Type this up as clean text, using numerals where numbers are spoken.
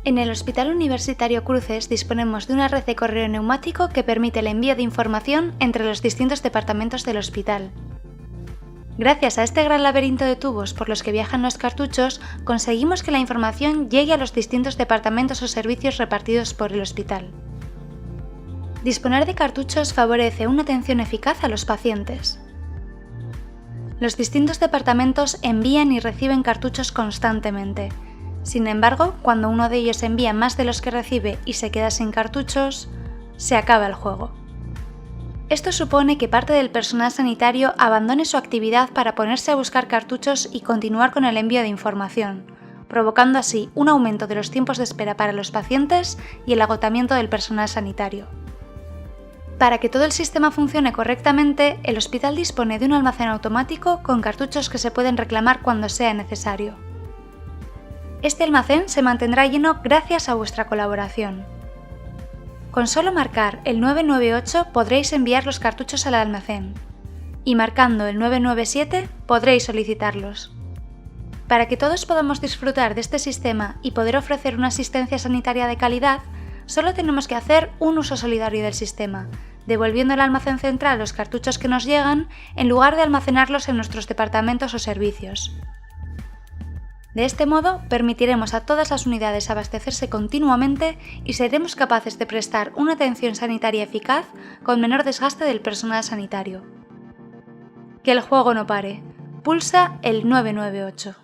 En el Hospital Universitario Cruces disponemos de una red de correo neumático que permite el envío de información entre los distintos departamentos del hospital. Gracias a este gran laberinto de tubos por los que viajan los cartuchos, conseguimos que la información llegue a los distintos departamentos o servicios repartidos por el hospital. Disponer de cartuchos favorece una atención eficaz a los pacientes. Los distintos departamentos envían y reciben cartuchos constantemente. Sin embargo, cuando uno de ellos envía más de los que recibe y se queda sin cartuchos, se acaba el juego. Esto supone que parte del personal sanitario abandone su actividad para ponerse a buscar cartuchos y continuar con el envío de información, provocando así un aumento de los tiempos de espera para los pacientes y el agotamiento del personal sanitario. Para que todo el sistema funcione correctamente, el hospital dispone de un almacén automático con cartuchos que se pueden reclamar cuando sea necesario. Este almacén se mantendrá lleno gracias a vuestra colaboración. Con solo marcar el 998 podréis enviar los cartuchos al almacén, y marcando el 997 podréis solicitarlos. Para que todos podamos disfrutar de este sistema y poder ofrecer una asistencia sanitaria de calidad, solo tenemos que hacer un uso solidario del sistema, devolviendo al almacén central los cartuchos que nos llegan en lugar de almacenarlos en nuestros departamentos o servicios. De este modo, permitiremos a todas las unidades abastecerse continuamente y seremos capaces de prestar una atención sanitaria eficaz con menor desgaste del personal sanitario. Que el juego no pare. Pulsa el 998.